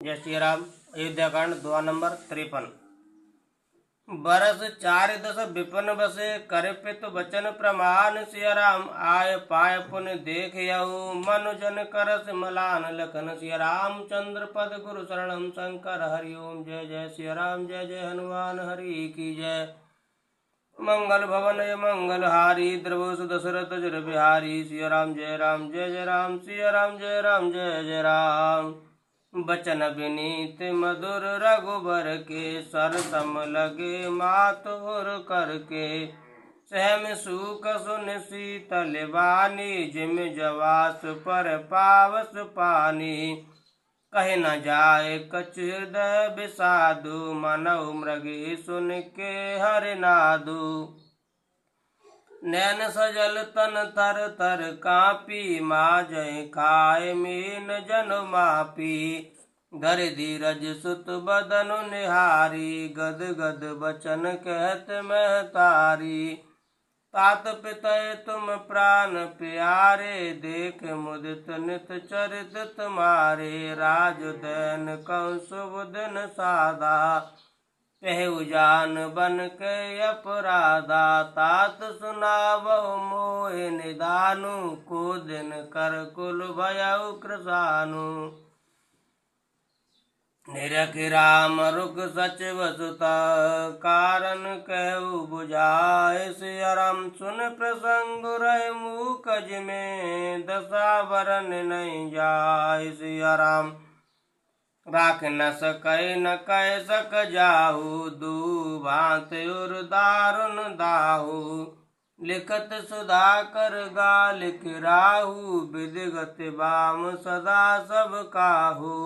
जय श्री राम। अयोध्या कांड दुआ नंबर 53। बरस 4 दस विपिन बसे करपित वचन प्रमाण। सिया राम आय पाय पुन देख यऊ मनुजन करस मलान। लखन सिया राम चंद्र पद गुरु शरणम शंकर हरि ओम। जय जय सिया राम जय जय हनुमान हरि की जय। मंगल भवन मंगल हारी द्रव सुदशरथ जर बिहारी। सिया राम जय जय राम सिया राम जय जय राम। बचन विनीत मधुर रघुबर के सर सम लगे मातुर करके। सहम सुख सुन शीतल बानी जिम जवास पर पावस पानी। कहे न जाए कछ हृदय विषादु मनऊ मृगे सुन के हरि नादु। नैन सजल तन तर तर कापी माजय खाए मीन जन मापी। धर धीरज सुत बदनु निहारी गद गद बचन कहत महतारी। तात पितय तुम प्राण प्यारे देख मुदित नित चरित तुम्हारे। राजदैन कंस बुदन साधा कहु जान बन के अपराधा। तात सुनावो मोहि निदानु को दिन कर कुल भयउ कृसानु। निरख राम रुख सचिव सुता कारण कहु बुझाए। सिया राम सुन प्रसंग रहे मुकज में दशा वरन नहीं जाय। सिया राम राख न सकै न कह सक जाहू दू भांत उर दारुन दाहू। लिखत सुधाकर गा लिख राहू विधिगत बाम सदा सब काहू।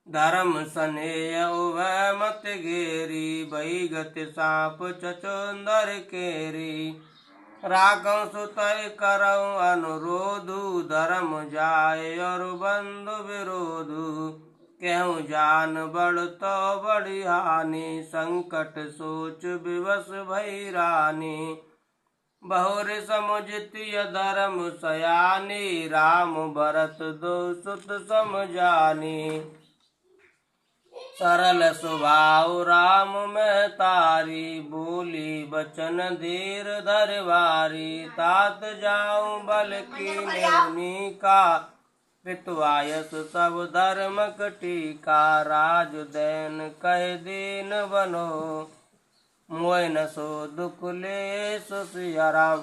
धर्म स्नेह उभय मत घेरी बही गति साप चचोंदर केरी। राघव सुतय करऊ अनुरोधु धर्म जाय और बंधु विरोधु। कहूँ जान बड़ तो बड़ी हानि संकट सोच विवश भई रानी। बहुर समुझतिय धर्म सयानी राम भरत दो सुत समझानी। सरल स्वभाव राम में तारी बोली बचन धीर धरवारी। तात जाऊं बल की नेउनी का पितुआयस सब धर्म टीका। राज दैन कह दीन बनो मोय न सो दुख ले। सिया राम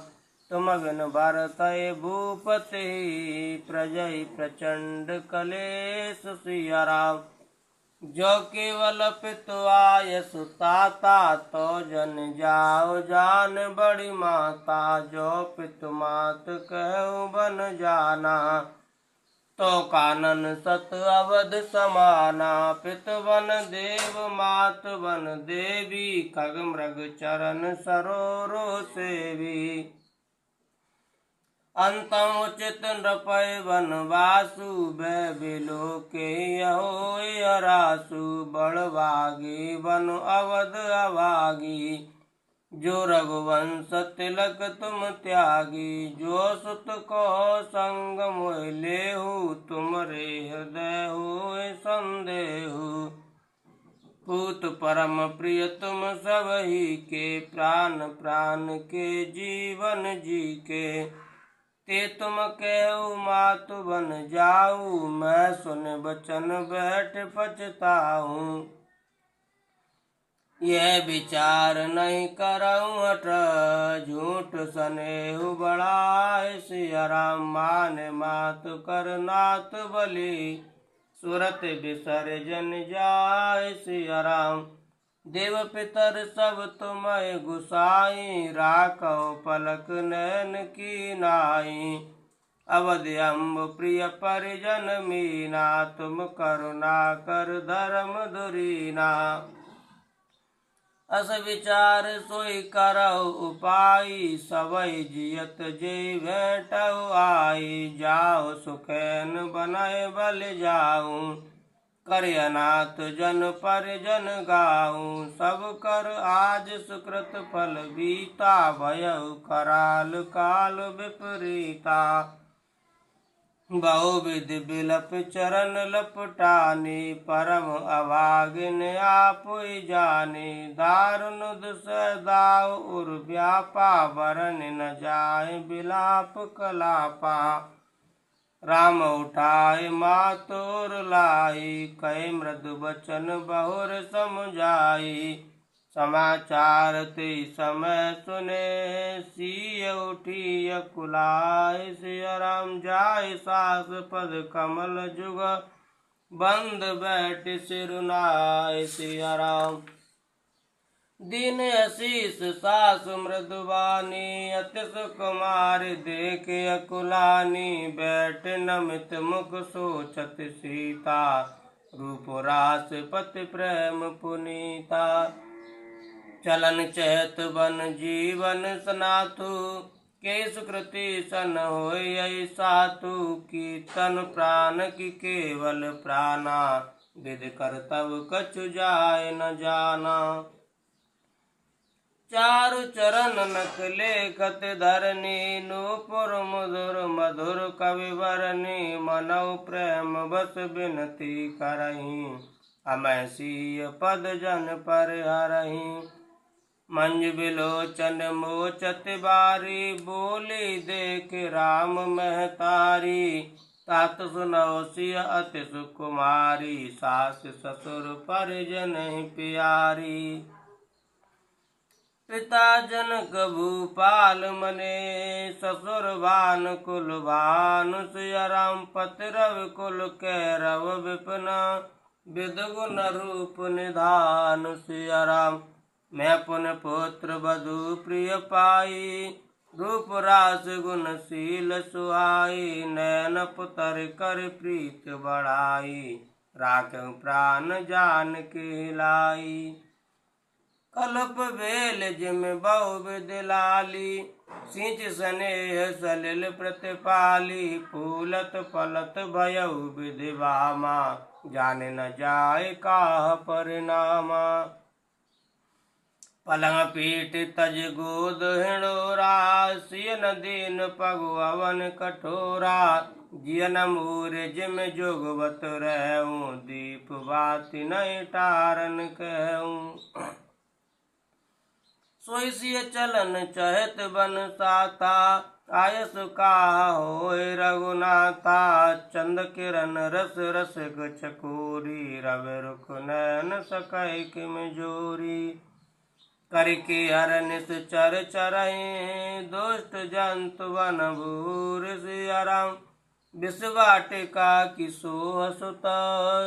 तुम बिन भरतय भूपति प्रजय प्रचंड कलेश। सिया राम जो केवल पितुआयस ताता तो जन जाओ जान बड़ी माता। जो पितु मात कहूँ बन जाना तो कानन सत अवध समाना। पितु बन देव मात बन देवी खग मृग चरण सरोरो सेवी। अंतम उचित नृपय वनवासु भय बिलो के यहोय हरासु। बड़भागी बन अवध अभागी जो रघुवंश तिलक तुम त्यागी। जो सुत को संग मोह लेहु तुमरे हृदय होय संदेहु। पूत परम प्रिय तुम सबही के प्राण प्राण के जीवन जी के। ते तुम कहु मातु बन जाऊ मैं सुन बचन बैठ पछताऊं। यह विचार नहीं करऊं हठ झूठ स्नेहु बढ़ाए। सिया राम मान मातु कर नाथ बलि सुरत विसर्जन जाय। सिया राम देव पितर सब तुम्हें गुसाई राखो पलक नैन की नाई। अवध अम्ब प्रिय परिजन मीना तुम करुणा कर धर्म धुरीना। अस विचार सोई करौ उपाई सबई जियत जे भेंटौ आई। जाओ सुखैन बनय बल जाऊं कर अनाथ जन परिजन गाऊं। सब कर आज सुकृत फल बीता भयउ कराल काल विपरीता। बहुविधि बिलप चरण लपटानी, परम अभागिन आपुई जानी। दारुण दुसदाव उर व्यापा, वरन न जाय बिलाप कलापा। राम उठाए मातोर लाई, कहे मृदु बचन बहुर समुझाई। समाचार ते समय सुने, सिय उठी अकुलाय। सिया राम जाय सास पद कमल जुग, बंद बैठ सिरुनाय। सिया राम दीन आशीष सास मृदुबानी, अति सुकुमार देख अकुलानी। बैठ नमित मुख सोचत सीता, रूप रास पति प्रेम पुनीता। चलन चहत बन जीवन सनातु, के सुकृति सन होय सातु। कीर्तन प्राण की केवल प्राणा, विधि कर्तव्य कछु जाय न जाना। चारु चरण नख लेखत धरनी, नूपुर मधुर मधुर कवि वरनी। मनौ प्रेम बस बिनती करही, अमै सिय पद जन पर हरही। मंज बिलोचन मोचत बारी, बोली देख राम महतारी। तात सुनौ सिय अति सुकुमारी, सास ससुर परिजन प्यारी। पिता जनक भूपाल मने, ससुर भानुकुल भानु। सिया राम पति रविकुल कैरव विपिन, विदुगुण रूप निधान। सिया राम मैं पुन पुत्र वधु प्रिय पाई, रूप रास गुणशील सुहाई। नैन पुतर कर प्रीत बढ़ाई, राखहु प्राण जानकी लाई। कल्प बेल जिम बहुविधि लाली, सिंच स्नेह सलिल प्रतिपाली। फूलत फलत भयउ विधि वामा, जाने न जाय काह परिणामा। पलंग पीठ तज गोद हिडोरा, सियन दीन पगु अवन कठोरा। जियन मूर जिम जोगवत रहूं, दीप बाति नहीं टारन कहूं। सोई सिय चलन चहत बन साता, आयस काहा होय रघुनाथा। चंद किरण रस रसिक चकोरी, रवि रुख नैन सकै किम जोरी। करके हरनिस चर चरहि, दुष्ट जंतु वन भूर। सिया राम विष वाटिका की सोह सुत,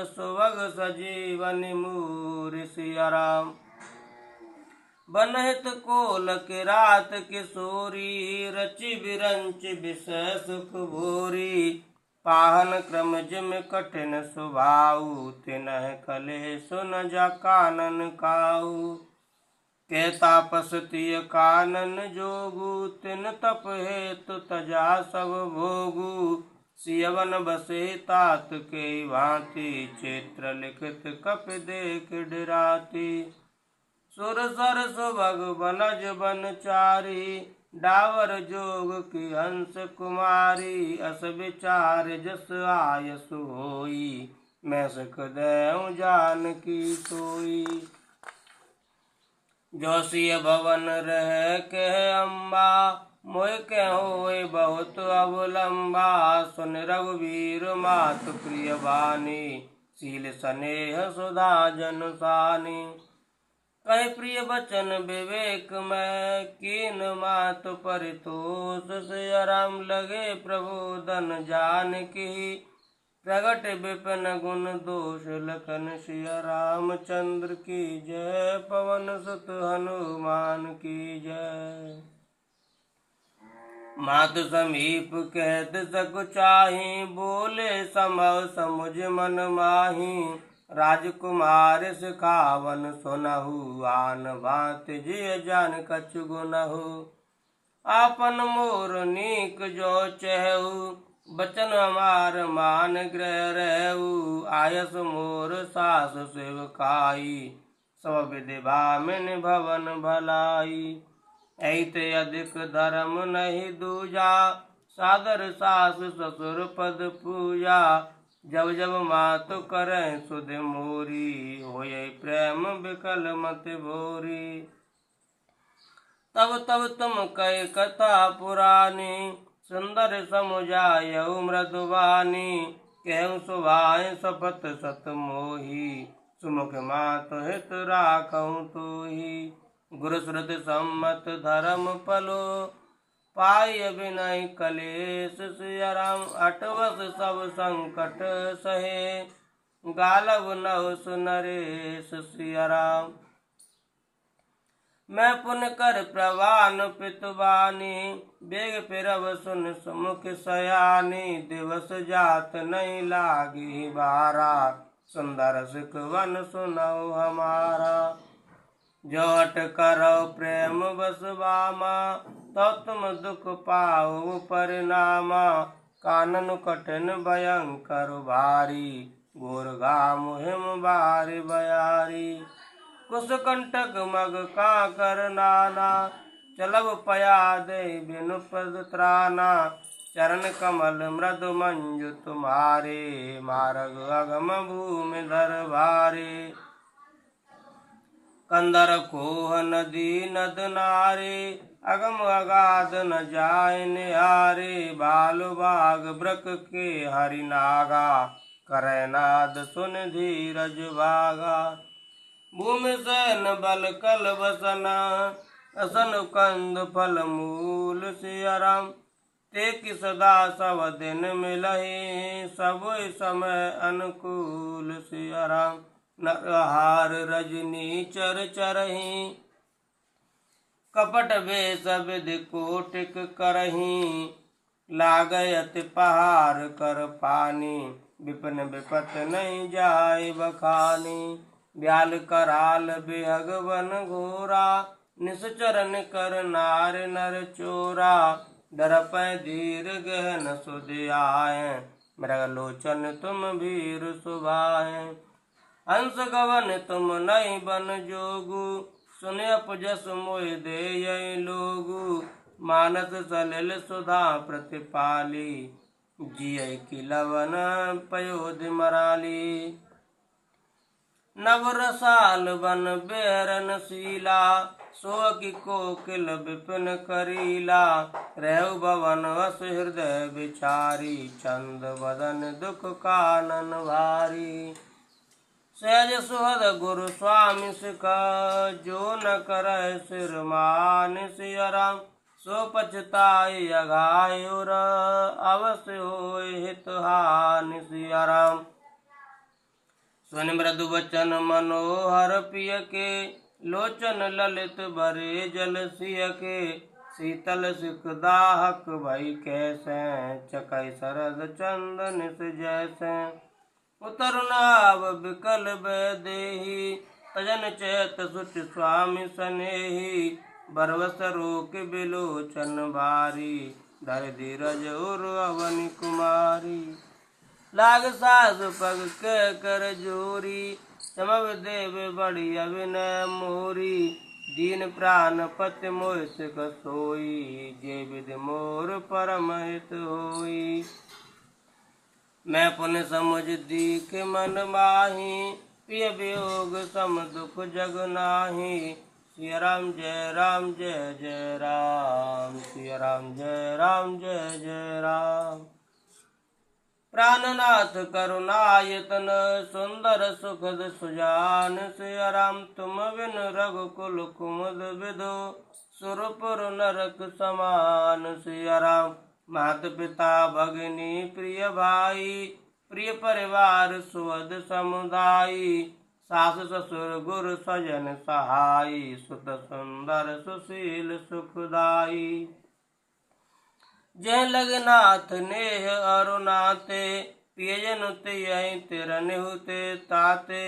सुभग सजीवन मूर। सिया राम बनहित कोल के रात किशोरी, रचि बिरंच विष सुख भोरी। पाहन क्रम जिम कठिन सुभाऊ, तिनह कलेसु न जा कानन काऊ। के तापस तिय कानन जोगु, तिन तप हेतु तजा सब भोगु। सियवन बसे तात के भांति, चित्र लिखित कपि देख डिराती। सुर सर सुभग बनज बनचारी, डावर जोग की हंस कुमारी। अस विचार जस आयसु होई, मैं सुख देऊं जानकी सोई। जो सिय भवन रह कह अम्बा, मोय के होय बहुत अवलंबा। सुन रघुवीर मातु प्रिय बानी, शील स्नेह सुधा जनुसानी। कहे प्रिय बचन विवेक में, कीन मातु परितोष। सिया राम लगे प्रबोधन जानकी, प्रगट विपिन गुण दोष लखन। सिया रामचंद्र की जय, पवन सुत हनुमान की जय। मातु समीप कहत सकुचाही, बोले समव समुझ मन माही। राजकुमार सिखावन सुनहु, आन भांत जिय जान कछु गुनहु। आपन मोर नीक जो चहु, बचन हमार मान ग्रह रहु। आयस मोर सास सेवकाई, सब विधि भामिन भवन भलाई। ऐते अधिक धर्म नहीं दूजा, सादर सास ससुर पद पूजा, जब जब मातु करें सुध मोरी, होए प्रेम विकल मत भोरी। तब तब तुम कह कथा पुरानी, सुंदर समुझायऊ मृदुवानी, कहूँ सुभाए सपत सत मोही, सुमुख मातु हित राखऊँ तोही। गुरु श्रुति सम्मत धर्म पलो, पाय विनय कलेश सिया राम। अटवस सब संकट सहे, गालव नव सुनरेश सिया राम। मैं पुन कर प्रवान पितुवानी, बेग फिरव सुन सुमुख सयानी। दिवस जात नहीं लागी बारा, सुंदर सिखवन सुनौ हमारा। जो हट करो प्रेम बस बामा, तो तुम दुख पाओ परिणामा। कानन कठिन भयंकर भारी, घोर घाम हिम बारी बयारी। कुश कंटक मग काकर नाना, चलब पया दे बिनु पद त्राना। चरण कमल मृदु मंजु तुम्हारे, मार्ग अगम भूमि धर भारे। कंदर कोह नदी नद नारे, अगम अगाध न जाय निहारे। बालु बाग ब्रक के हरि नागा, करे नाद सुन धीरज भागा। भूमि सैन बल कल बसना, असन कंद फल मूल सिया राम। ते कि सदा सब दिन मिलहि, सब समय अनुकूल सिया राम। नरहार रजनी चर चरहि, कपट वेश विधि कोटिक करहि। लागय अति पहार कर पानी, विपिन विपत नहीं जाय बखानी। ब्याल कराल बेहग वन घोरा, निश्चर निकर नार नर चोरा। डरपै धीर गहन सुध आए, मृग लोचन तुम वीर सुभाए। हंस गवन तुम नहीं बन जोगु, सुने अपजस मोहि देय लोगु। मानस सलिल सुधा प्रतिपाली, जिय की लवन पयोधि मराली। नव रसाल बन बेरन शीला, सो की कोकिल विपिन करीला। रहु भवन वस हृदय विचारी, चंद बदन दुख कानन भारी। सहज सुहद गुरु स्वामी सिखा, जो न करय सिर मान सिया राम। सो पछताई अघायुर, अवश्य होय हित हानि सिया राम। सुन मृदु वचन मनोहर पिय के, लोचन ललित बरे जल सिय के। शीतल सिख दाहक भई कैसे, चकै शरद चंदन निस जैसे। उतर नाव विकल वैदेही, तजन चेत सुच स्वामी सनेही। बरवस रोक बिलोचन बारी, धर धीरज उर अवनि कुमारी। लाग सास पग के कर जोरी, समव देव बड़ी अविनय मोरी। दीन प्राण पति मोहि सिख सोई, जे विधि मोर परम हित होई। मैं पुन समुझ दीख मन माही, प्रिय वियोग सम दुख जग नाही। सिया राम जय राम जय जय राम, सिया राम जय राम जय जय राम। प्राणनाथ करुणायतन, सुंदर सुखद सुजान सिया राम। तुम बिन रघुकुल कुमुद विदो, सुरपुर नरक समान सिया राम। मात पिता भगिनी प्रिय भाई, प्रिय परिवार सुहद समुदायी। सास ससुर गुरु सजन सहाई, सुत सुंदर सुशील सुखदाई। जय लगनाथ नेह अरुनाते, पियजन तियहि तिरनिहु ते ताते।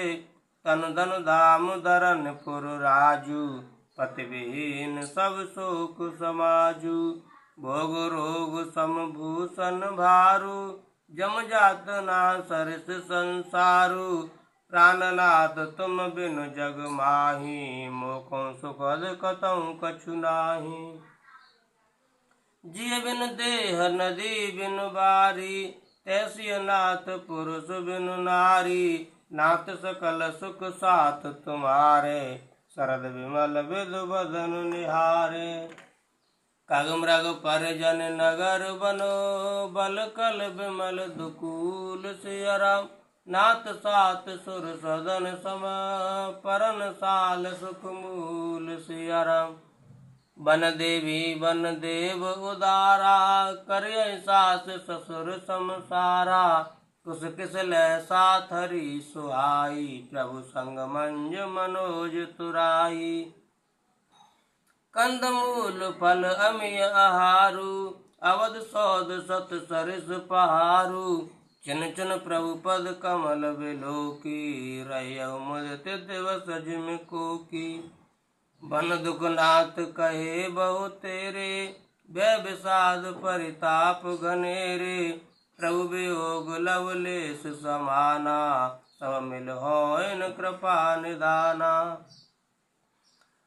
तनु धनु धाम धरन पुर राजू, पति विहीन सब शोक समाजू। भोग रोग सम भूषण भारू, जम जात ना सरिस संसारू। प्राणनाथ तुम बिनु जग माही, मोखों सुखद कतहु कछु नाही। जिय बिन देह नदी बिन बारी, तैसी नाथ पुरुष बिन नारी। नाथ सकल सुख साथ तुम्हारे, शरद विमल विधु बदन निहारे। कग मृग परिजन नगर बनो, बल कल विमल दुकूल सिया राम। नाथ सात सुर सदन सम, परन साल सुख मूल सिया राम। बन देवी बन देव उदारा, करिय सास ससुर समसारा। कुस किस लय साथ हरि सुहाई, प्रभु संग मंज मनोज तुराई। कंद मूल फल अमिय आहारू, अवध सौद सत सरिस पहारू। चिन चिन प्रभु पद कमल बिलोकी, रह्यउ मुदित दिवस जिमि कोकी। बन दुख नाथ कहे बहु तेरे, भय विषाद परिताप घनेरे। प्रभु वियोग लवलेश समाना, सब मिल होइन कृपा निदाना।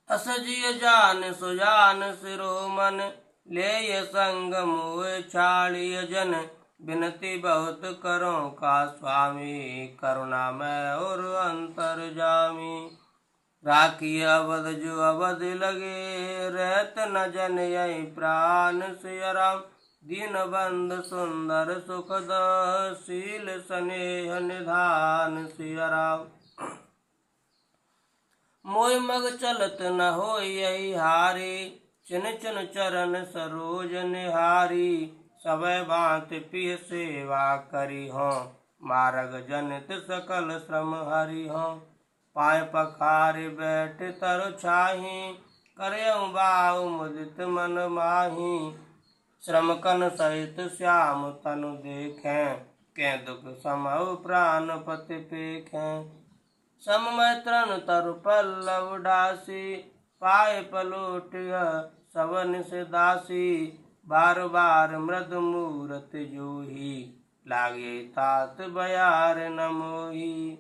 असजिय जान सुजान शिरोमन, ले संग मोह छाड़िय जन। बिनती बहुत करो का स्वामी, करुणा मैं और अंतर जामी। राखी अवध जो अवध लगे, रहत न जन यही प्राण सिया राम। दीन बंध सुंदर सुखद, शील स्नेह निधान सिया राम। मोय मग चलत न हो यही हारी, चिन चिन चरण सरोज निहारी। सबय भांति पिय सेवा करी हो, मार्ग जनित सकल श्रम हरि हो। पाय पखारे बैठ तरु छाही, करयउ बाहु मुदित मन माही। श्रम कन सहित श्याम तनु देखें, के दुख समहु प्राण पति पेखें। सममय तृण तरु पल्लव डासी, पाए पलोटिय सवन से दासी। बार बार मृद मूरत जोही, लागे तात बयार न मोही।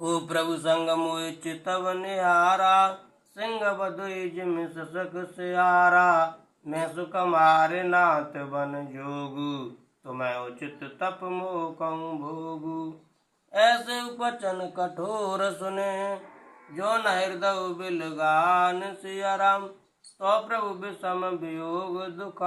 को प्रभु संग मोहि चितव निहारा, सिंह बधुई जिमि ससक सियारा। मैं सुख मारे नाथ बन जोगु, तुम्हें उचित तप मोह कहूँ भोगु। ऐसे उपचन कठोर सुने, जो न हृदय बिलगान सिया राम। तो प्रभु विषम वियोग दुख,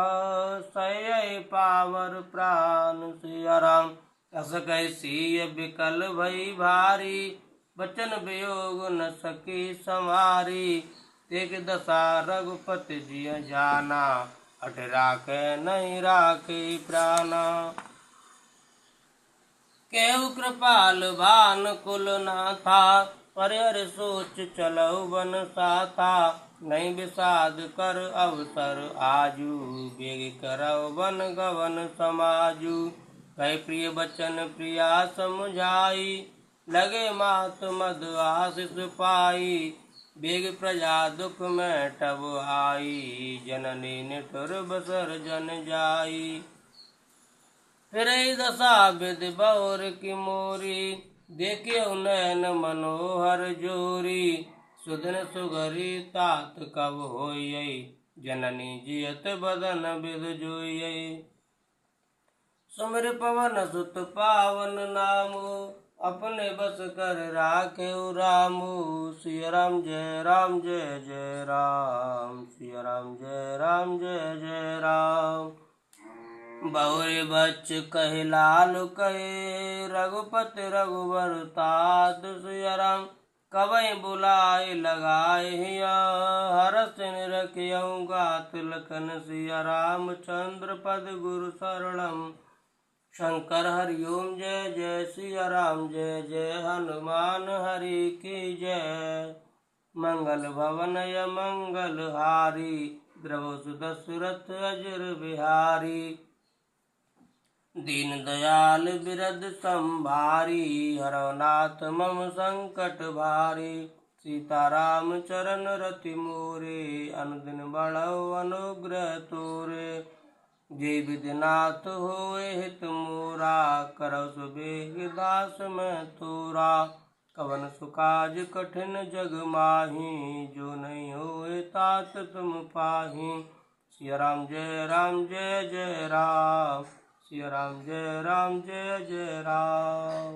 सह्य पावर प्राण सिया राम। अस कैसी विकल भई भारी, बचन वियोग न सकी संवारी। तेक दशा रघुपति जिय जाना, अट राखे नहीं राखे प्राणा। केहु कृपाल भान कुल ना था, परिहर सोच चलऊ बन साथा। नहीं विषाद कर अवसर आजू, बेग करऊ बन गवन समाजू। कई प्रिय बचन प्रिया समुझाई, लगे मात मद आशीष पाई। बेग प्रजा दुख में टब आई, जननी निठुर बसर जन जाई। फिर दशा विधि बौर की मोरी, देखियो नयन मनोहर जोरी। सुदिन सुगरी तात कब होई, जननी जियत बदन विध जोई। सुमिर पवन सुत पावन नामो, अपने बस कर राखे रामो। सिया राम जय राम जय जय राम, सिया राम जय राम जय जय राम। बहुरे बच्च कहे लाल कहे, रघुपति रघुबर तात सिया राम। कवई बुलाए लगाए हिया, हरस निरखियऊ गात लखन सिया राम। चंद्र पद गुरु शरणम, शंकर हरिओम जय जय सिया राम। जय जय हनुमान हरि की जय, मंगल भवन य मंगल हारी। द्रव सुदशरथ अजर बिहारी, दीन दयाल बिरद संभारी। हरौ नाथ मम संकट भारी, सीताराम चरण रति मोरे। अनुदिन बढ़ौ अनुग्रह तोरे, जे विधिनाथ होए हित मोरा। करौ सुबेग दास मैं तोरा, कवन सुकाज कठिन जग माही। जो नहीं होए तात तुम पाही, सिया राम जय जय राम, सिया राम जय जय राम।